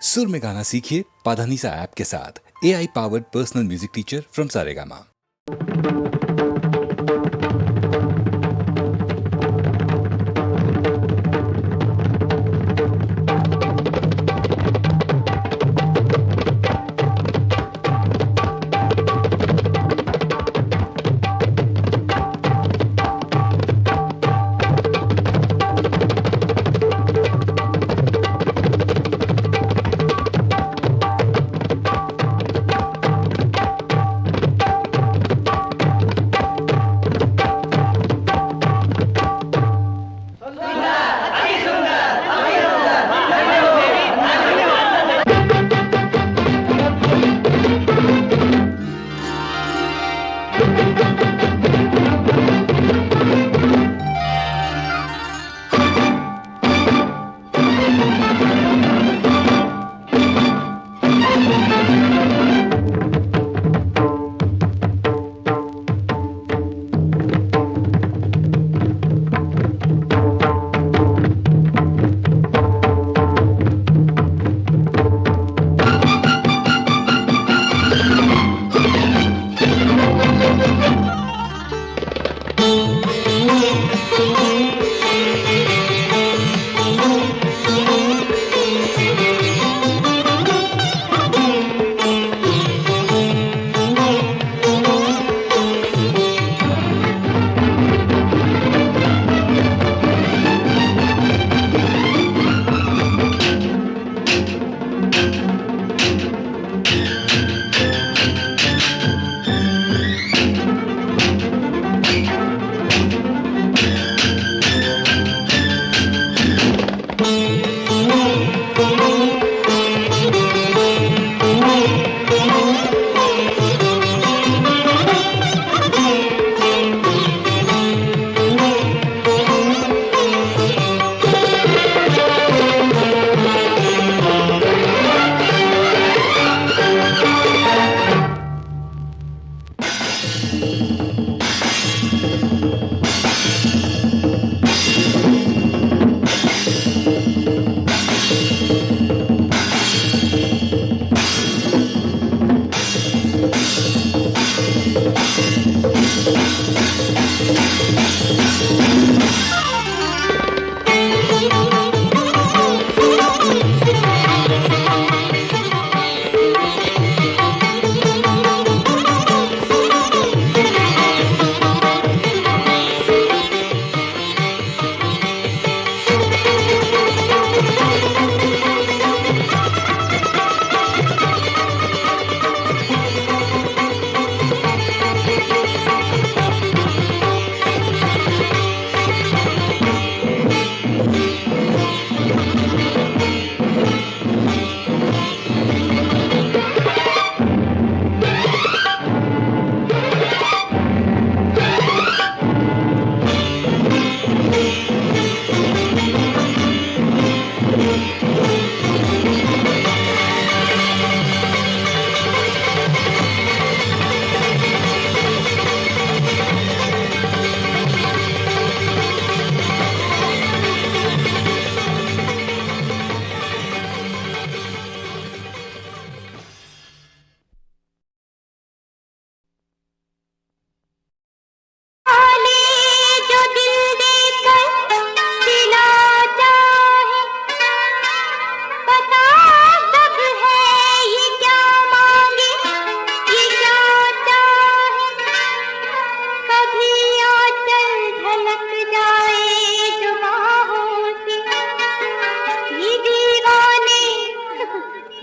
सुर में गाना सीखिए पाधानीसा ऐप के साथ। AI powered personal music teacher from Saregama.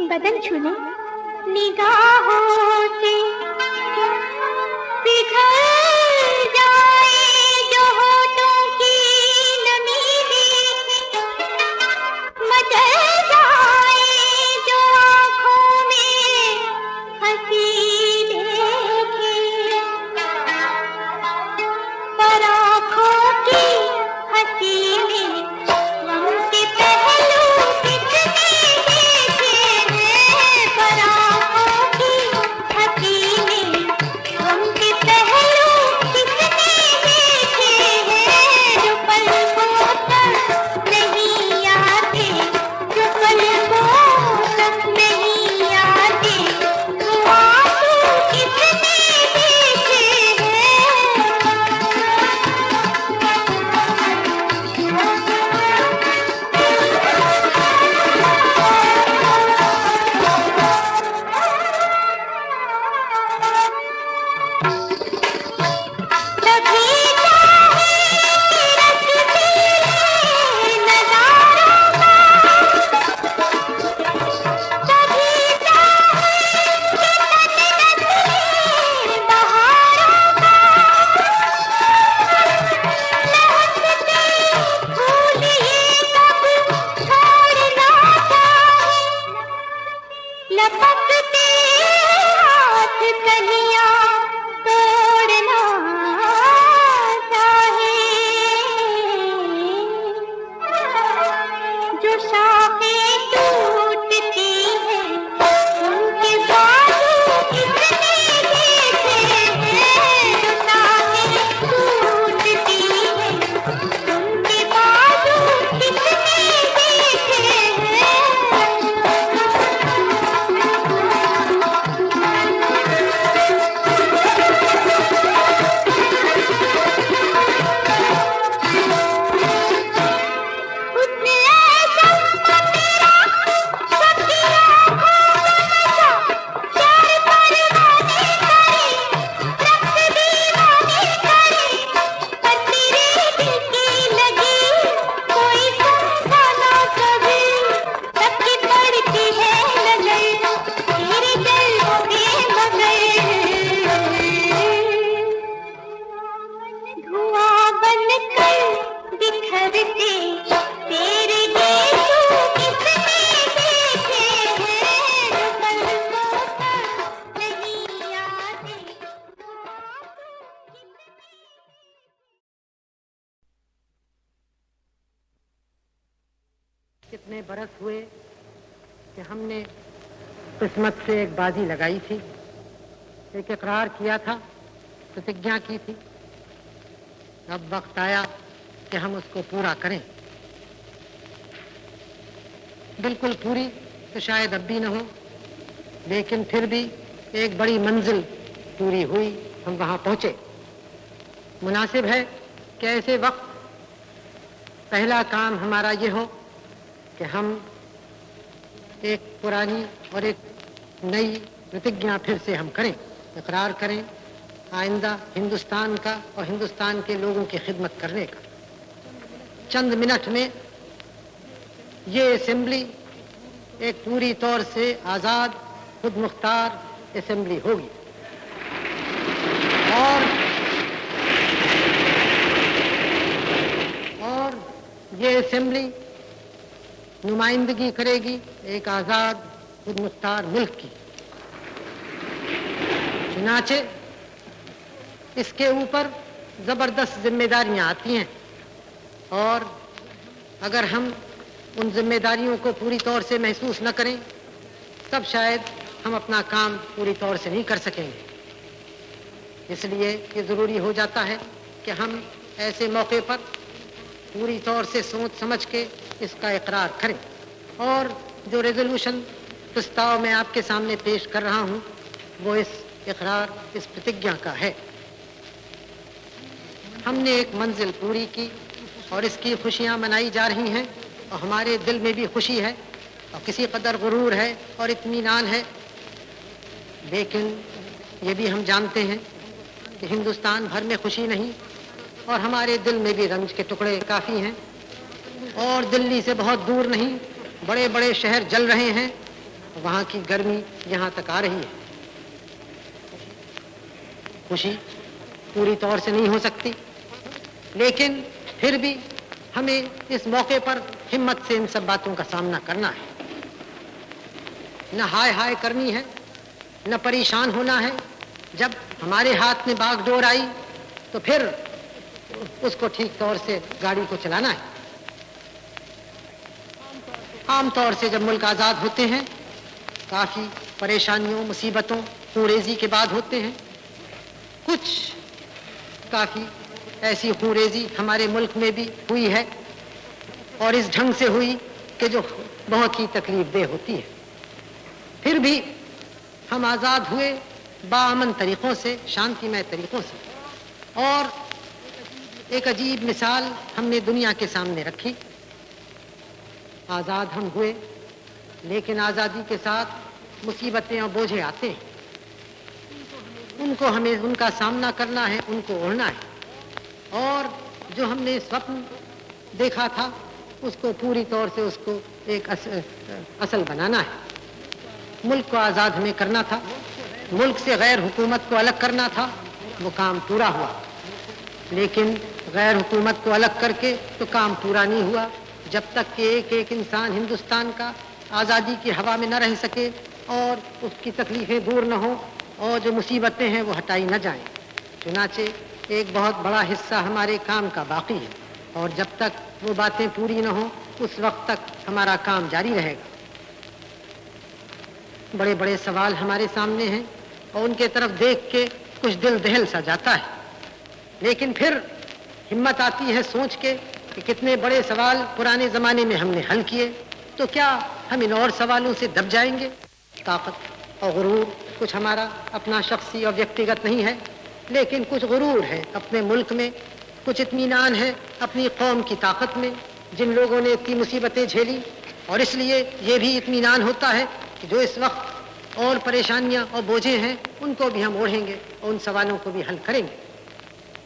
बदन छूने निगाहों से पिघल जाए जो होठों की नमी देखे, मचल जाए जो आँखों में हंसी देखे, पर आँखों की हंसी में गम के पहलू कितने देखे हैं, पर आँखों की हंसी में लपकते हाथ कलियां तोड़ना चाहे, जो शाखें टूटती हैं उनके बाजू कितने मीठे हैं, जो शाखें टूटती हैं उनके बाजू कितने मीठे हैं। उसने ऐसा तेरा सबकी आँखों का नशा, प्यार परवाने करे, रक्त दीवाने करे, पर तेरे दिल की लगी कोई समझा ना कभी, सबकी पड़ती है नजर तेरे जलवों पे मगर, धुआं बनकर बिखरते तेरे गेसों कितने मीठे हैं, जो पलकों पर नहीं आते। कितने बरस हुए कि हमने किस्मत से एक बाजी लगाई थी, एक इकरार किया था, प्रतिज्ञा की थी। अब वक्त आया कि हम उसको पूरा करें। बिल्कुल पूरी तो शायद अब भी न हो, लेकिन फिर भी एक बड़ी मंजिल पूरी हुई, हम वहां पहुंचे। मुनासिब है कि ऐसे वक्त पहला काम हमारा ये हो कि हम एक पुरानी और एक नई प्रतिज्ञा फिर से हम करें, इकरार करें आइंदा हिंदुस्तान का और हिंदुस्तान के लोगों की खिदमत करने का। चंद मिनट में ये असेंबली एक पूरी तौर से आज़ाद खुद मुख्तार असेंबली होगी और ये असेंबली नुमाइंदगी करेगी एक आज़ाद खुद मुख्तार मुल्क की। चुनाचे इसके ऊपर जबरदस्त जिम्मेदारियां आती हैं और अगर हम उन जिम्मेदारियों को पूरी तौर से महसूस न करें तब शायद हम अपना काम पूरी तौर से नहीं कर सकेंगे। इसलिए ये जरूरी हो जाता है कि हम ऐसे मौके पर पूरी तौर से सोच समझ के इसका इकरार करें। और जो रेजोल्यूशन प्रस्ताव मैं आपके सामने पेश कर रहा हूं वो इस इकरार, इस प्रतिज्ञा का है। हमने एक मंजिल पूरी की और इसकी खुशियां मनाई जा रही हैं और हमारे दिल में भी खुशी है और किसी कदर गुरूर है और इत्मीनान है। लेकिन ये भी हम जानते हैं कि हिंदुस्तान भर में खुशी नहीं और हमारे दिल में भी रंज के टुकड़े काफ़ी हैं और दिल्ली से बहुत दूर नहीं बड़े बड़े शहर जल रहे हैं, वहाँ की गर्मी यहाँ तक आ रही है। खुशी पूरी तौर से नहीं हो सकती, लेकिन फिर भी हमें इस मौके पर हिम्मत से इन सब बातों का सामना करना है। न हाय हाय करनी है, न परेशान होना है। जब हमारे हाथ में बागडोर आई तो फिर उसको ठीक तौर से गाड़ी को चलाना है। आमतौर से जब मुल्क आज़ाद होते हैं काफ़ी परेशानियों, मुसीबतों, खूंरेजी के बाद होते हैं। कुछ काफ़ी ऐसी खूंरेजी हमारे मुल्क में भी हुई है और इस ढंग से हुई कि जो बहुत ही तकलीफदेह होती है। फिर भी हम आज़ाद हुए बाअमन तरीक़ों से, शांतिमय तरीक़ों से। और एक अजीब मिसाल हमने दुनिया के सामने रखी। आज़ाद हम हुए, लेकिन आज़ादी के साथ मुसीबतें और बोझे आते हैं। उनको हमें उनका सामना करना है, उनको ओढ़ना है। और जो हमने स्वप्न देखा था उसको पूरी तौर से उसको एक असल बनाना है। मुल्क को आज़ाद हमें करना था, मुल्क से गैर हुकूमत को अलग करना था, वो काम पूरा हुआ। लेकिन गैर हुकूमत को अलग करके तो काम पूरा नहीं हुआ जब तक कि एक एक इंसान हिंदुस्तान का आज़ादी की हवा में न रह सके और उसकी तकलीफ़ें दूर न हो और जो मुसीबतें हैं वो हटाई न जाएं। चुनाचे एक बहुत बड़ा हिस्सा हमारे काम का बाकी है और जब तक वो बातें पूरी न हो उस वक्त तक हमारा काम जारी रहेगा। बड़े बड़े सवाल हमारे सामने हैं और उनके तरफ देख के कुछ दिल दहल सा जाता है, लेकिन फिर हिम्मत आती है सोच के कि कितने बड़े सवाल पुराने ज़माने में हमने हल किए, तो क्या हम इन और सवालों से दब जाएंगे? ताकत और गुरूर कुछ हमारा अपना शख्सी और व्यक्तिगत नहीं है, लेकिन कुछ गुरूर है अपने मुल्क में, कुछ इत्मीनान है अपनी कौम की ताकत में, जिन लोगों ने इतनी मुसीबतें झेली, और इसलिए ये भी इत्मीनान होता है कि जो इस वक्त और परेशानियां और बोझे हैं उनको भी हम ओढ़ेंगे और उन सवालों को भी हल करेंगे।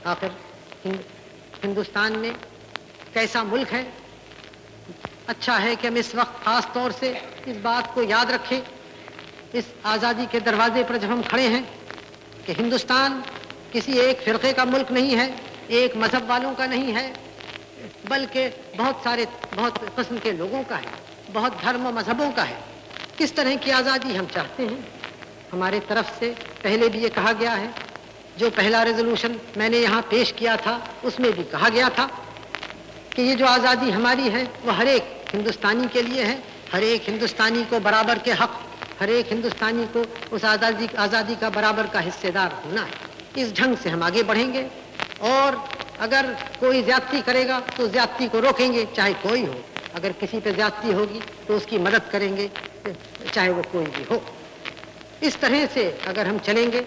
आखिर हिंदुस्तान में कैसा मुल्क है? अच्छा है कि हम इस वक्त खास तौर से इस बात को याद रखें, इस आज़ादी के दरवाजे पर जब हम खड़े हैं, कि हिंदुस्तान किसी एक फिरके का मुल्क नहीं है, एक मजहब वालों का नहीं है, बल्कि बहुत किस्म के लोगों का है, बहुत धर्म और मजहबों का है। किस तरह की आज़ादी हम चाहते हैं? हमारे तरफ से पहले भी ये कहा गया है, जो पहला रेजोल्यूशन मैंने यहाँ पेश किया था उसमें भी कहा गया था कि ये जो आज़ादी हमारी है वो हर एक हिंदुस्तानी के लिए है, हर एक हिंदुस्तानी को बराबर के हक, हर एक हिंदुस्तानी को उस आज़ादी का बराबर का हिस्सेदार होना है। इस ढंग से हम आगे बढ़ेंगे और अगर कोई ज्यादती करेगा तो ज्यादती को रोकेंगे, चाहे कोई हो। अगर किसी पे ज्यादती होगी तो उसकी मदद करेंगे, चाहे वो कोई भी हो। इस तरह से अगर हम चलेंगे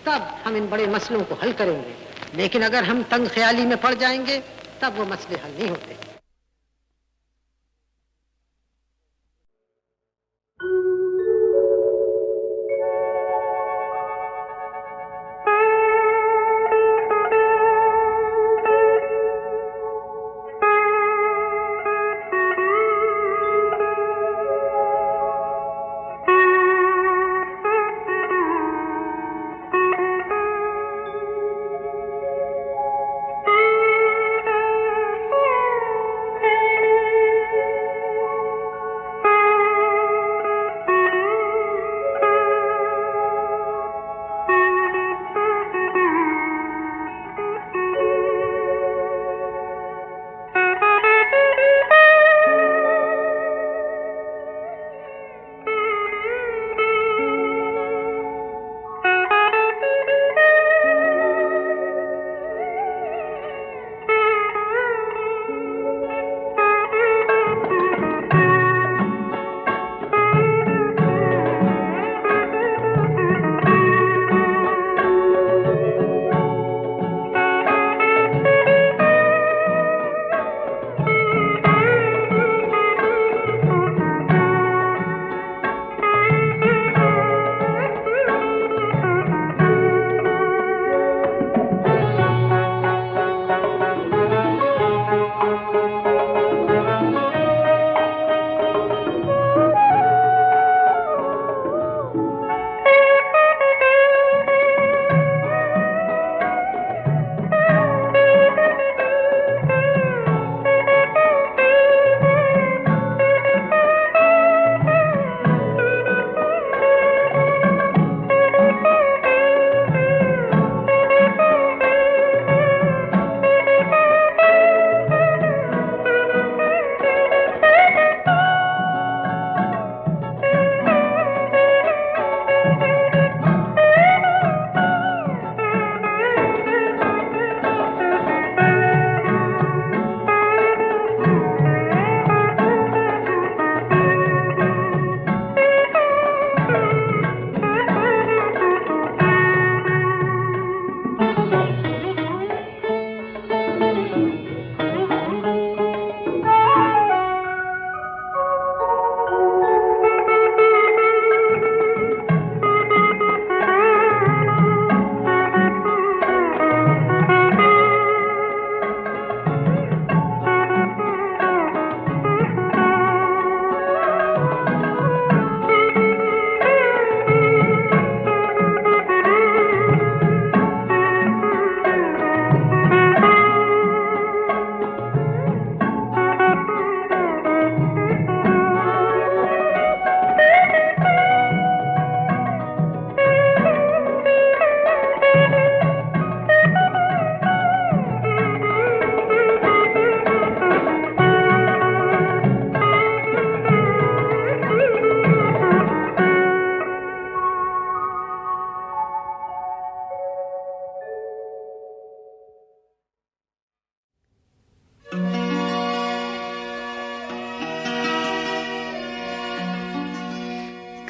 तब हम इन बड़े मसलों को हल करेंगे, लेकिन अगर हम तंग ख्याली में पड़ जाएंगे तब वो मसले हल नहीं होते।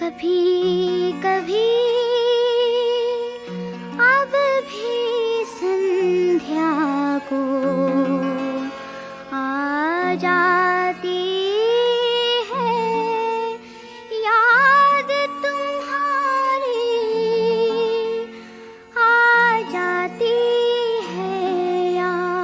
कभी कभी अब भी संध्या को आ जाती है याद तुम्हारी, आ जाती है याद।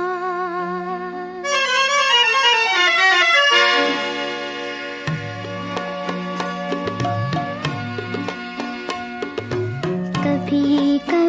कभी कभी